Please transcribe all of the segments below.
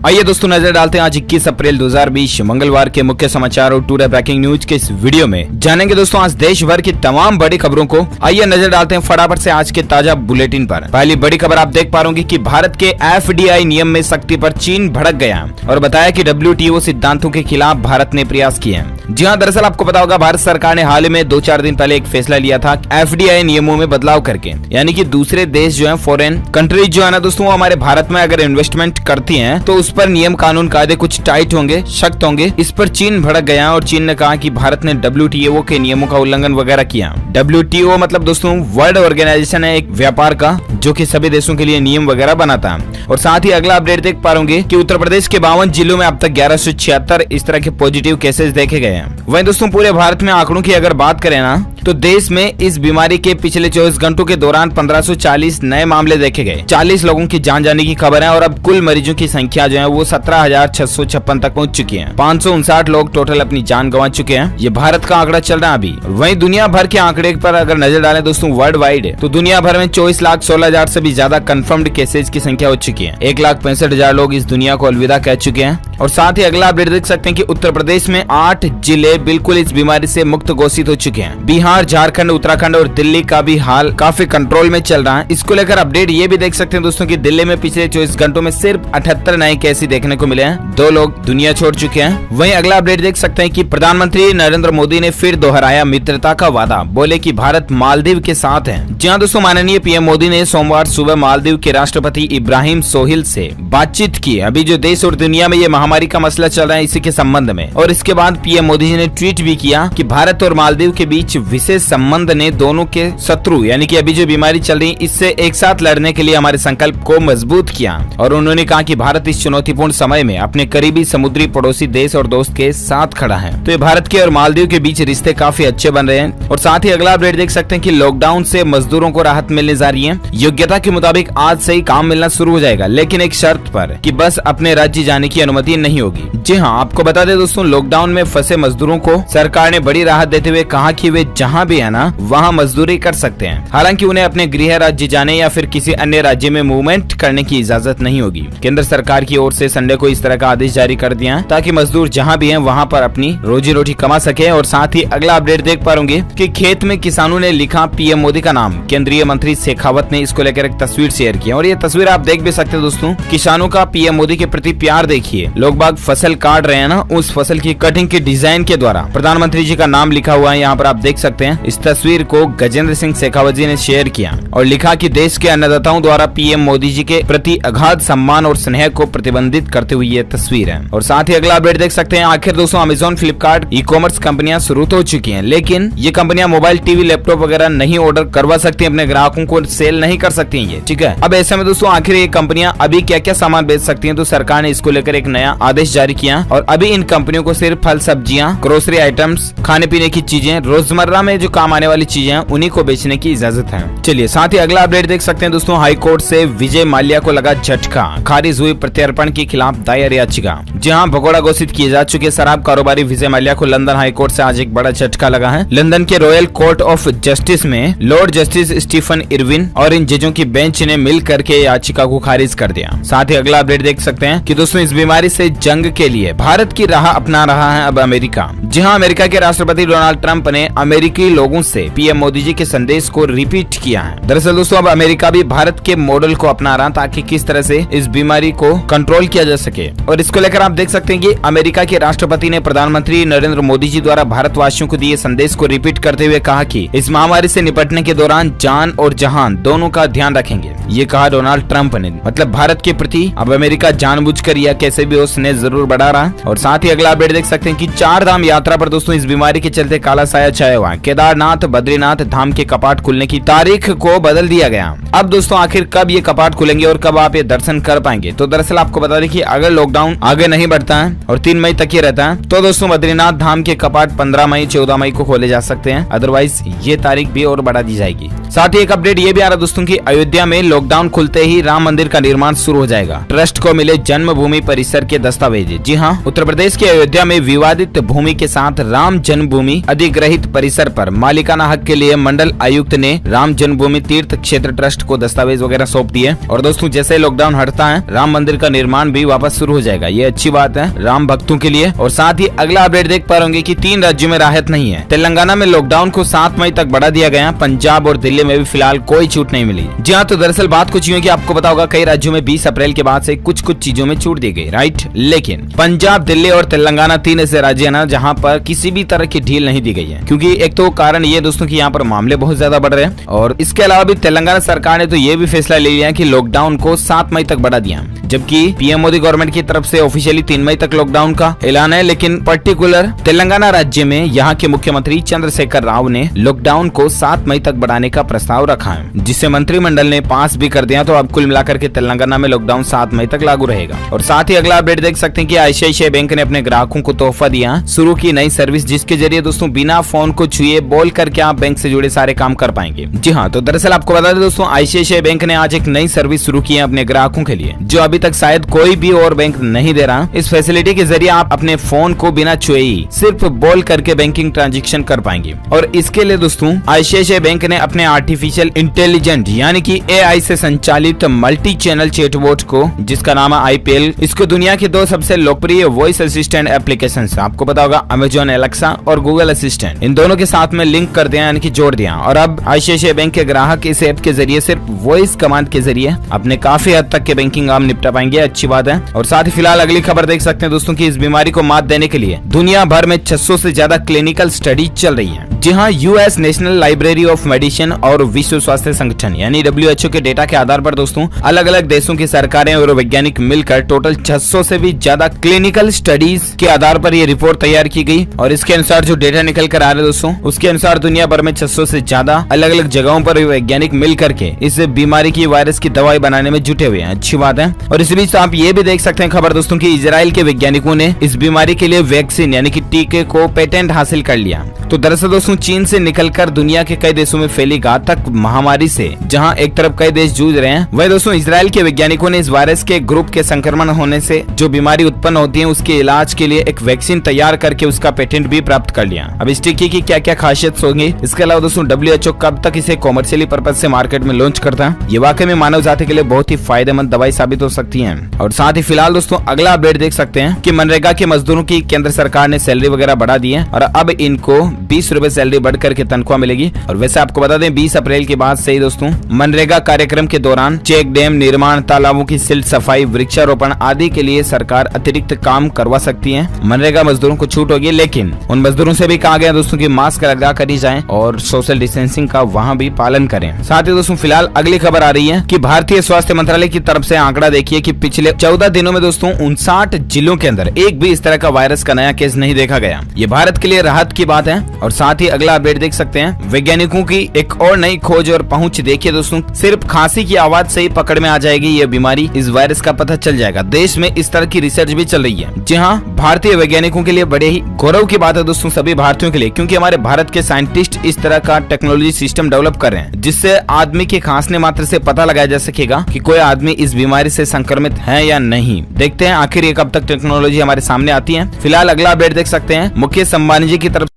आइए दोस्तों नजर डालते हैं आज 21 अप्रैल 2020 मंगलवार के मुख्य समाचार और टुडे ब्रेकिंग न्यूज के इस वीडियो में जानेंगे दोस्तों आज देश भर की तमाम बड़ी खबरों को। आइए नजर डालते हैं फटाफट से आज के ताजा बुलेटिन पर। पहली बड़ी खबर आप देख पा रहे कि भारत के FDI नियम में सख्ती पर चीन भड़क गया और बताया कि WTO सिद्धांतों के खिलाफ भारत ने प्रयास किए हैं। जी हाँ, दरअसल आपको पता होगा भारत सरकार ने हाल ही में 2-4 दिन पहले एक फैसला लिया था FDI नियमों में बदलाव करके, यानी कि दूसरे देश जो है फॉरेन कंट्रीज जो है ना दोस्तों वो हमारे भारत में अगर इन्वेस्टमेंट करती हैं तो उस पर नियम कानून कायदे कुछ टाइट होंगे, सख्त होंगे। इस पर चीन भड़क गया और चीन ने कहा कि भारत ने WTO के नियमों का उल्लंघन वगैरह किया। WTO मतलब दोस्तों वर्ल्ड ऑर्गेनाइजेशन है एक व्यापार का जो कि सभी देशों के लिए नियम वगैरह बनाता है। और साथ ही अगला अपडेट देख पा रहे कि उत्तर प्रदेश के 52 जिलों में अब तक 1176 इस तरह के पॉजिटिव केसेस देखे गए हैं। वहीं दोस्तों पूरे भारत में आंकड़ों की अगर बात करें ना तो देश में इस बीमारी के पिछले 24 घंटों के दौरान 1540 नए मामले देखे गए, 40 लोगों की जान जाने की खबर है और अब कुल मरीजों की संख्या जो है वो 17,656 तक पहुंच चुकी है। 559 लोग टोटल अपनी जान गंवा चुके हैं। ये भारत का आंकड़ा चल रहा है अभी। वहीं दुनिया भर के आंकड़े पर अगर नजर डालें दोस्तों वर्ल्ड वाइड तो दुनिया भर में 24,16,000 से भी ज्यादा कंफर्म्ड केसेज की संख्या हो चुकी है। 1,65,000 लोग इस दुनिया को अलविदा कह चुके हैं। और साथ ही अगला अपडेट देख सकते हैं कि उत्तर प्रदेश में 8 जिले बिल्कुल इस बीमारी से मुक्त घोषित हो चुके हैं। बिहार, झारखंड, उत्तराखंड और दिल्ली का भी हाल काफी कंट्रोल में चल रहा है। इसको लेकर अपडेट ये भी देख सकते हैं दोस्तों कि दिल्ली में पिछले 24 घंटों में सिर्फ 78 नए केस देखने को मिले हैं। 2 लोग दुनिया छोड़ चुके हैं। वहीं अगला अपडेट देख सकते हैं कि प्रधानमंत्री नरेंद्र मोदी ने फिर दोहराया मित्रता का वादा, बोले कि भारत मालदीव के साथ है। जी हां दोस्तों, माननीय PM मोदी ने सोमवार सुबह मालदीव के राष्ट्रपति इब्राहिम सोहिल से बातचीत की। अभी जो देश और दुनिया में ये महामारी का मसला चल रहा है इसी के संबंध में। और इसके बाद PM मोदी जी ने ट्वीट भी किया कि भारत और मालदीव के बीच विशेष संबंध ने दोनों के शत्रु यानी कि अभी जो बीमारी चल रही इससे एक साथ लड़ने के लिए हमारे संकल्प को मजबूत किया। और उन्होंने कहा कि भारत इस चुनौतीपूर्ण समय में अपने करीबी समुद्री पड़ोसी देश और दोस्त के साथ खड़ा है। तो ये भारत के और मालदीव के बीच रिश्ते काफी अच्छे बन रहे हैं। और साथ ही अगला अपडेट देख सकते हैं कि लॉकडाउन से मजदूरों को राहत मिलने जा रही है। योग्यता के मुताबिक आज से ही काम मिलना शुरू हो जाएगा, लेकिन एक शर्त पर कि बस अपने राज्य जाने की अनुमति नहीं होगी। जी हाँ, आपको बता दें दोस्तों लॉकडाउन में फंसे मजदूरों को सरकार ने बड़ी राहत देते हुए कहा कि वे जहाँ भी है ना वहाँ मजदूरी कर सकते हैं। हालांकि उन्हें अपने गृह राज्य जाने या फिर किसी अन्य राज्य में मूवमेंट करने की इजाजत नहीं होगी। केंद्र सरकार की ओर से संडे को इस तरह का आदेश जारी कर दिया है ताकि मजदूर जहाँ भी हैं वहाँ पर अपनी रोजी रोटी कमा सके। और साथ ही अगला अपडेट देख पा रहे कि खेत में किसानों ने लिखा PM मोदी का नाम। केंद्रीय मंत्री शेखावत ने इसको लेकर एक तस्वीर शेयर की और ये तस्वीर आप देख भी सकते हैं दोस्तों। किसानों का PM मोदी के प्रति प्यार देखिए। लोग बाग फसल काट रहे हैं ना, उस फसल की कटिंग के डिजाइन के द्वारा प्रधानमंत्री जी का नाम लिखा हुआ है। यहाँ पर आप देख सकते हैं। इस तस्वीर को गजेंद्र सिंह शेखावत जी ने शेयर किया और लिखा कि देश के अन्नदाताओं द्वारा PM मोदी जी के प्रति अगाध सम्मान और स्नेह को प्रतिबंधित करते हुए ये तस्वीर है। और साथ ही अगला अपडेट देख सकते हैं। आखिर दोस्तों अमेजॉन, फ्लिपकार्ट, ई-कॉमर्स कंपनियां शुरू तो हो चुकी हैं, लेकिन ये कंपनियां मोबाइल, टीवी, लैपटॉप वगैरह नहीं ऑर्डर करवा सकती, अपने ग्राहकों को सेल नहीं कर सकती ये, ठीक है। अब ऐसे में दोस्तों आखिर ये कंपनियां अभी क्या क्या सामान बेच सकती हैं, तो सरकार ने इसको लेकर एक नया आदेश जारी किया और अभी इन कंपनियों को सिर्फ फल, सब्जियां, ग्रोसरी आइटम्स, खाने पीने की चीजें, रोजमर्रा में जो काम आने वाली चीजें उन्हीं को बेचने की इजाजत है। चलिए साथ ही अगला अपडेट देख सकते हैं दोस्तों। हाई कोर्ट से विजय माल्या को लगा झटका, खारिज हुई प्रत्यर्पण के खिलाफ दायर याचिका। जहां भगोड़ा घोषित किए जा चुके शराब कारोबारी विजय माल्या को लंदन हाई कोर्ट से आज एक बड़ा झटका लगा है। लंदन के रॉयल कोर्ट ऑफ जस्टिस में लॉर्ड जस्टिस स्टीफन इरविन और इन जजों की बेंच ने मिल करके याचिका को खारिज कर दिया। साथ ही अगला अपडेट देख सकते हैं कि दोस्तों इस बीमारी से जंग के लिए भारत की राह अपना रहा है अब अमेरिका। जहां अमेरिका के राष्ट्रपति डोनाल्ड ट्रंप ने अमेरिकी लोगों से PM मोदी जी के संदेश को रिपीट किया है। दरअसल दोस्तों अब अमेरिका भी भारत के मॉडल को अपना रहा ताकि किस तरह से इस बीमारी को कंट्रोल किया जा सके। और इसको लेकर आप देख सकते हैं कि अमेरिका के राष्ट्रपति ने प्रधानमंत्री नरेंद्र मोदी जी द्वारा भारतवासियों को दिए संदेश को रिपीट करते हुए कहा कि इस महामारी से निपटने के दौरान जान और जहान दोनों का ध्यान रखेंगे। ये कहा डोनाल्ड ट्रंप ने। मतलब भारत के प्रति अब अमेरिका जानबूझकर या कैसे भी उसने जरूर बढ़ा रहा। और साथ ही अगला अपडेट देख सकते हैं कि 4 धाम यात्रा पर दोस्तों इस बीमारी के चलते काला साया छाया हुआ। केदारनाथ, बद्रीनाथ धाम के कपाट खुलने की तारीख को बदल दिया गया। अब दोस्तों आखिर कब ये कपाट खुलेंगे और कब आप ये दर्शन कर पाएंगे, तो दरअसल आपको बता दें कि अगर लॉकडाउन आगे नहीं नहीं बढ़ता है और 3 मई तक ही रहता है तो दोस्तों बद्रीनाथ धाम के कपाट 15 मई 14 मई को खोले जा सकते हैं, अदरवाइज ये तारीख भी और बढ़ा दी जाएगी। साथ ही एक अपडेट ये भी आ रहा दोस्तों की अयोध्या में लॉकडाउन खुलते ही राम मंदिर का निर्माण शुरू हो जाएगा। ट्रस्ट को मिले जन्मभूमि परिसर के दस्तावेज। जी हाँ, उत्तर प्रदेश के अयोध्या में विवादित भूमि के साथ राम जन्मभूमि अधिग्रहित परिसर पर मालिकाना हक के लिए मंडल आयुक्त ने राम जन्मभूमि तीर्थ क्षेत्र ट्रस्ट को दस्तावेज वगैरह सौंप दिए। और दोस्तों जैसे लॉकडाउन हटता है राम मंदिर का निर्माण भी वापस शुरू हो जाएगा। ये अच्छी बात है राम भक्तों के लिए। और साथ ही अगला अपडेट देख पा रहे कि 3 राज्यों में राहत नहीं है। तेलंगाना में लॉकडाउन को 7 मई तक बढ़ा दिया गया। पंजाब और दिल्ली में भी फिलहाल कोई छूट नहीं मिली। जी हाँ, तो दरअसल बात कुछ यूं है कि आपको पता होगा कई राज्यों में 20 अप्रैल के बाद से कुछ चीजों में छूट दी गई, राइट। लेकिन पंजाब, दिल्ली और तेलंगाना 3 ऐसे राज्य है ना जहाँ पर किसी भी तरह की ढील नहीं दी गई है। क्योंकि एक तो कारण ये दोस्तों की यहाँ पर मामले बहुत ज्यादा बढ़ रहे हैं और इसके अलावा भी तेलंगाना सरकार ने तो ये भी फैसला ले लिया कि लॉकडाउन को 7 मई तक बढ़ा दिया, जबकि पीएम मोदी गवर्नमेंट की तरफ से ऑफिशियली 3 मई तक लॉकडाउन का ऐलान है। लेकिन पर्टिकुलर तेलंगाना राज्य में यहाँ के मुख्यमंत्री चंद्रशेखर राव ने लॉकडाउन को 7 मई तक बढ़ाने का प्रस्ताव रखा है, जिसे मंत्रिमंडल ने पास भी कर दिया। तो अब कुल मिलाकर के तेलंगाना में लॉकडाउन 7 मई तक लागू रहेगा। और साथ ही अगला अपडेट देख सकते हैं कि आईसीआईसीआई बैंक ने अपने ग्राहकों को तोहफा दिया, शुरू की नई सर्विस जिसके जरिए दोस्तों बिना फोन को छुए बोल करके आप बैंक से जुड़े सारे काम कर पाएंगे। जी हाँ, तो दरअसल आपको बता दें दोस्तों आईसीआईसीआई बैंक ने आज एक नई सर्विस शुरू की है अपने ग्राहकों के लिए, जो अभी तक शायद कोई भी और बैंक नहीं दे रहा। इस फैसिलिटी के जरिए आप अपने फोन को बिना छुए ही सिर्फ बोल करके बैंकिंग ट्रांजैक्शन कर पाएंगे। और इसके लिए दोस्तों आईसीआईसीआई बैंक ने अपने आर्टिफिशियल इंटेलिजेंट यानी कि एआई से संचालित मल्टी चैनल चैटबॉट को, जिसका नाम है आईपीएल, इसको दुनिया के 2 सबसे लोकप्रिय वॉइस असिस्टेंट एप्लीकेशन आपको पता होगा अमेजॉन एलेक्सा और गूगल असिस्टेंट, इन दोनों के साथ में लिंक कर दिया यानी कि जोड़ दिया। और अब आईसीआईसीआई बैंक के ग्राहक इस ऐप के जरिए सिर्फ वॉइस कमांड के जरिए अपने काफी हद तक के बैंकिंग काम निपटा पाएंगे। अच्छी बात है। और साथ ही फिलहाल अगली खबर देख सकते हैं दोस्तों की इस बीमारी को मात देने के लिए दुनिया भर में 600 से ज्यादा क्लिनिकल स्टडी चल रही है। जी हाँ, US national library of medicine और विश्व स्वास्थ्य संगठन यानी WHO के डेटा के आधार पर दोस्तों अलग अलग देशों की सरकारें और वैज्ञानिक मिलकर टोटल 600 से भी ज्यादा क्लिनिकल स्टडीज के आधार पर ये रिपोर्ट तैयार की गई। और इसके अनुसार जो डेटा निकल कर आ रहे दोस्तों उसके अनुसार दुनिया भर में 600 से ज्यादा अलग अलग जगहों पर वैज्ञानिक मिल करके इस बीमारी की वायरस की दवाई बनाने में जुटे हुए हैं। अच्छी बात है। और इस बीच आप ये भी देख सकते हैं खबर दोस्तों की इजराइल के वैज्ञानिकों ने इस बीमारी के लिए वैक्सीन यानी कि टीके को पेटेंट हासिल कर लिया। तो दरअसल दोस्तों चीन से निकलकर दुनिया के कई देशों में फैली घातक महामारी से जहां एक तरफ कई देश जूझ रहे हैं, वही दोस्तों इजराइल के वैज्ञानिकों ने इस वायरस के ग्रुप के संक्रमण होने से जो बीमारी उत्पन्न होती है उसके इलाज के लिए एक वैक्सीन तैयार करके उसका पेटेंट भी प्राप्त कर लिया। अब इस टीके की क्या क्या खासियत होंगी, इसके अलावा दोस्तों WHO कब तक इसे कॉमर्शियली पर्पज से मार्केट में लॉन्च करता है, ये वाकई में मानव जाति के लिए बहुत ही फायदेमंद दवाई साबित हो सकती है। और साथ ही फिलहाल दोस्तों अगला अपडेट देख सकते हैं कि मनरेगा के मजदूरों की केंद्र सरकार ने सैलरी वगैरह बढ़ा दी है और अब इनको 20 रुपए सैलरी बढ़ करके तनख्वाह मिलेगी। और वैसे आपको बता दें 20 अप्रैल के बाद से ही दोस्तों मनरेगा कार्यक्रम के दौरान चेक डैम निर्माण, तालाबों की सिल्ट सफाई, वृक्षारोपण आदि के लिए सरकार अतिरिक्त काम करवा सकती है। मनरेगा मजदूरों को छूट होगी, लेकिन उन मजदूरों से भी कहा गया दोस्तों की मास्क लगा कर ही जाएं और सोशल डिस्टेंसिंग का वहां भी पालन करें। साथ ही दोस्तों फिलहाल अगली खबर आ रही है कि भारतीय स्वास्थ्य मंत्रालय की तरफ से आंकड़ा देखिए कि पिछले 14 दिनों में दोस्तों 59 जिलों के अंदर एक भी इस तरह का वायरस का नया केस नहीं देखा गया। ये भारत के लिए राहत की बात है। और साथ ही अगला अपडेट देख सकते हैं वैज्ञानिकों की एक और नई खोज और पहुंच देखिए दोस्तों, सिर्फ खांसी की आवाज से ही पकड़ में आ जाएगी ये बीमारी, इस वायरस का पता चल जाएगा। देश में इस तरह की रिसर्च भी चल रही है। जी हाँ, भारतीय वैज्ञानिकों के लिए बड़े ही गौरव की बात है दोस्तों सभी भारतीयों के लिए, क्योंकि हमारे भारत के साइंटिस्ट इस तरह का टेक्नोलॉजी सिस्टम डेवलप कर रहे हैं जिससे आदमी के खांसने मात्र से पता लगाया जा सकेगा कि कोई आदमी इस बीमारी से संक्रमित है या नहीं। देखते हैं आखिर ये कब तक टेक्नोलॉजी हमारे सामने आती है। फिलहाल अगला अपडेट देख सकते हैं मुकेश अंबानी जी की तरफ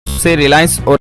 से रिलायंस और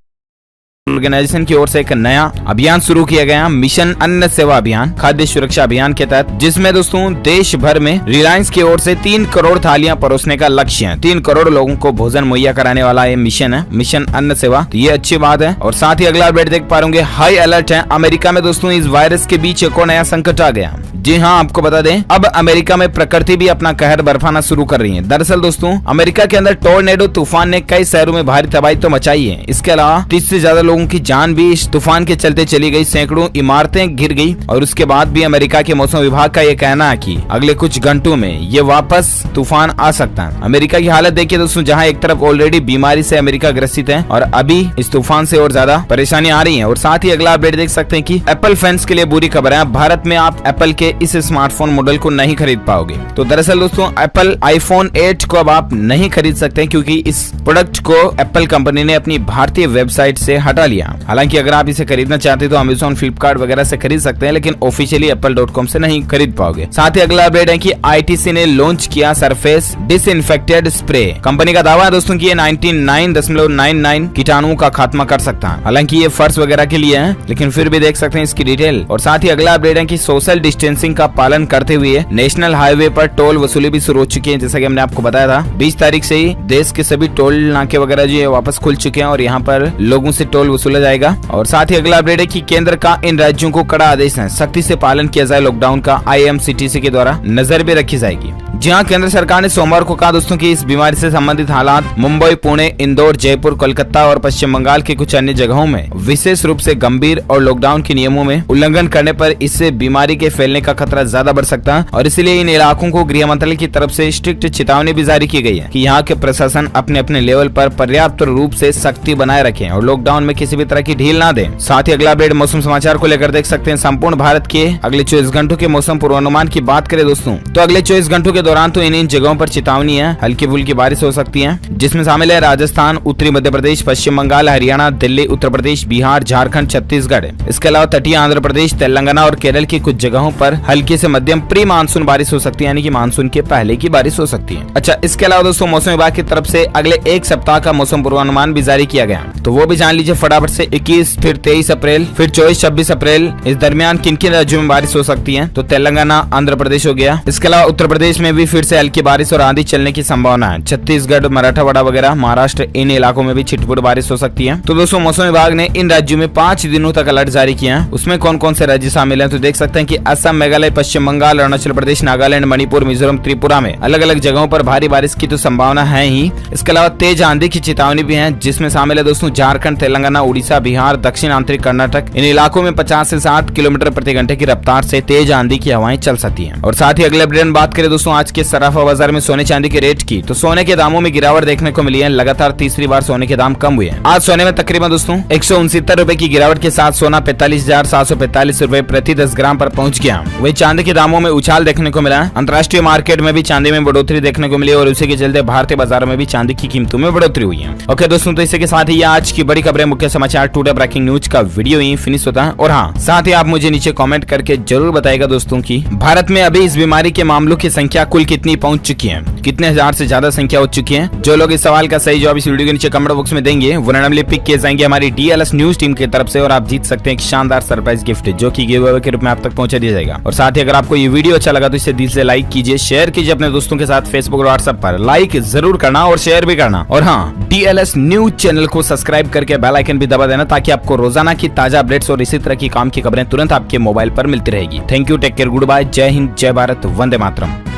ऑर्गेनाइजेशन की ओर से एक नया अभियान शुरू किया गया, मिशन अन्न सेवा अभियान, खाद्य सुरक्षा अभियान के तहत, जिसमें दोस्तों देश भर में रिलायंस की ओर से 3 करोड़ थालियां परोसने का लक्ष्य है। 3 करोड़ लोगों को भोजन मुहैया कराने वाला ये मिशन है, मिशन अन्न सेवा। तो ये अच्छी बात है। और साथ ही अगला अपडेट देख पा रहे होंगे, हाई अलर्ट है अमेरिका में दोस्तों इस वायरस के बीच एक और नया संकट आ गया। जी हाँ, आपको बता दें अब अमेरिका में प्रकृति भी अपना कहर बरपाना शुरू कर रही है। दरअसल दोस्तों अमेरिका के अंदर टोर्नेडो तूफान ने कई शहरों में भारी तबाही तो मचाई है। इसके अलावा 30 से ज्यादा लोगों लोगों की जान भी इस तूफान के चलते चली गई, सैकड़ों इमारतें गिर गई। और उसके बाद भी अमेरिका के मौसम विभाग का ये कहना है कि अगले कुछ घंटों में ये वापस तूफान आ सकता है। अमेरिका की हालत देखिए दोस्तों, जहां एक तरफ ऑलरेडी बीमारी से अमेरिका ग्रसित है और अभी इस तूफान से और ज्यादा परेशानी आ रही है। और साथ ही अगला अपडेट देख सकते हैं कि एप्पल फैंस के लिए बुरी खबर है, भारत में आप एप्पल के इस स्मार्टफोन मॉडल को नहीं खरीद पाओगे। तो दरअसल दोस्तों एप्पल आईफोन 8 को अब आप नहीं खरीद सकते क्योंकि इस प्रोडक्ट को एप्पल कंपनी ने अपनी भारतीय वेबसाइट से हटा लिया। हालांकि अगर आप इसे खरीदना चाहते तो अमेज़न, फ्लिपकार्ट वगैरह से खरीद सकते हैं, लेकिन ऑफिशियली apple.com से नहीं खरीद पाओगे। साथ ही अगला अपडेट है कि ITC ने लॉन्च किया सरफेस डिसइंफेक्टेड स्प्रे। कंपनी का दावा है दोस्तों कि ये 99.99 कीटाणुओं का खात्मा कर सकता है। हालांकि ये फर्श वगैरह के लिए है, लेकिन फिर भी देख सकते हैं इसकी डिटेल। और साथ ही अगला अपडेट है कि सोशल डिस्टेंसिंग का पालन करते हुए नेशनल हाईवे पर टोल वसूली भी शुरू हो चुकी है। जैसा कि हमने आपको बताया था 20 तारीख से ही देश के सभी टोल नाके वगैरह जो है वापस खुल चुके हैं और यहाँ पर लोगों से टोल वसूला जाएगा। और साथ ही अगला अपडेट है कि केंद्र का इन राज्यों को कड़ा आदेश है, सख्ती से पालन किया जाए लॉकडाउन का। IMCTC के द्वारा नजर भी रखी जाएगी। जी हाँ, केंद्र सरकार ने सोमवार को कहा दोस्तों कि इस बीमारी से संबंधित हालात मुंबई, पुणे, इंदौर, जयपुर, कोलकाता और पश्चिम बंगाल के कुछ अन्य जगहों में विशेष रूप से गंभीर और लॉकडाउन के नियमों में उल्लंघन करने पर इससे बीमारी के फैलने का खतरा ज्यादा बढ़ सकता है। और इसलिए इन इलाकों को गृह मंत्रालय की तरफ से स्ट्रिक्ट चेतावनी भी जारी की गई है कि यहाँ के प्रशासन अपने अपने लेवल पर पर्याप्त रूप से सख्ती बनाए रखें और लॉकडाउन में किसी भी तरह की ढील ना दें। साथ ही अगला अपडेट मौसम समाचार को लेकर देख सकते हैं। संपूर्ण भारत के अगले 24 घंटों के मौसम पूर्वानुमान की बात करें दोस्तों, तो अगले 24 घंटों के दौरान तो इन जगहों पर चेतावनी है, हल्की फुल्की बारिश हो सकती है, जिसमें शामिल है राजस्थान, उत्तरी मध्य प्रदेश, पश्चिम बंगाल, हरियाणा, दिल्ली, उत्तर प्रदेश, बिहार, झारखंड, छत्तीसगढ़। इसके अलावा तटीय आंध्र प्रदेश, तेलंगाना और केरल की कुछ जगहों पर हल्की से मध्यम प्री मानसून बारिश हो सकती है, यानी कि मानसून के पहले की बारिश हो सकती है। अच्छा, इसके अलावा दोस्तों मौसम विभाग की तरफ से अगले एक सप्ताह का मौसम पूर्वानुमान भी जारी किया गया, तो वो भी जान लीजिए फटाफट से। 21, फिर 23 अप्रैल, फिर 24-26 अप्रैल, इस दरमियान किन किन राज्यों में बारिश हो सकती है, तो तेलंगाना, आंध्र प्रदेश हो गया। इसके अलावा उत्तर प्रदेश में भी फिर से हल्की बारिश और आंधी चलने की संभावना है। छत्तीसगढ़, मराठवाड़ा वगैरह, महाराष्ट्र, इन इलाकों में भी छिटपुट बारिश हो सकती है। तो दोस्तों मौसम विभाग ने इन राज्यों में 5 दिनों तक अलर्ट जारी किया है। उसमें कौन कौन से राज्य शामिल हैं, तो देख सकते हैं कि असम, मेघालय, पश्चिम बंगाल, अरुणाचल प्रदेश, नागालैंड, मणिपुर, मिजोरम, त्रिपुरा में अलग अलग जगहों पर भारी बारिश की तो संभावना है ही। इसके अलावा तेज आंधी की चेतावनी भी है, जिसमें शामिल है दोस्तों झारखंड, तेलंगाना, उड़ीसा, बिहार, दक्षिण आंतरिक कर्नाटक। इन इलाकों में 50 से 60 किलोमीटर प्रति घंटे की रफ्तार से तेज आंधी की हवाएं चल सकती है। और साथ ही अगले अपडेट में बात करें दोस्तों आज के सराफा बाजार में सोने चांदी के रेट की, तो सोने के दामों में गिरावट देखने को मिली है। लगातार तीसरी बार सोने के दाम कम हुए हैं। आज सोने में तकरीबन दोस्तों 169 रुपए की गिरावट के साथ सोना 45,745 रुपए प्रति 10 ग्राम पर पहुंच गया। वही चांदी के दामों में उछाल देखने को मिला। अंतर्राष्ट्रीय मार्केट में भी चांदी में बढ़ोतरी देखने को मिली और उसी के चलते भारतीय बाजारों में भी चांदी की कीमतों में बढ़ोतरी हुई है। ओके दोस्तों, तो इसी के साथ ही आज की बड़ी खबरें, मुख्य समाचार, टुडे ब्रेकिंग न्यूज का वीडियो यहीं फिनिश होता है। और हाँ, साथ ही आप मुझे नीचे कमेंट करके जरूर बताइएगा दोस्तों की भारत में अभी इस बीमारी के मामलों की संख्या कुल कितनी पहुंच चुकी है, कितने हजार से ज्यादा संख्या हो चुकी है। जो लोग इस सवाल का सही जवाब इस वीडियो के नीचे कमेंट बॉक्स में देंगे वो रैंडमली पिक किए जाएंगे हमारी DLS न्यूज टीम की तरफ से और आप जीत सकते हैं एक शानदार सरप्राइज गिफ्ट जो कि गिव अवे के रूप में आप तक पहुंचा दिया जाएगा। और साथ ही अगर आपको ये वीडियो अच्छा लगा तो इसे दिल से लाइक कीजिए, शेयर कीजिए अपने दोस्तों के साथ फेसबुक और व्हाट्सएप पर। लाइक जरूर करना और शेयर भी करना। और हाँ, DLS न्यूज चैनल को सब्सक्राइब करके बेल आइकन भी दबा देना ताकि आपको रोजाना की ताजा अपडेट्स और इसी तरह की काम की खबरें तुरंत आपके मोबाइल पर मिलती रहेगी। Thank you, take care, good bye, जय हिंद, जय भारत, वंदे मातरम।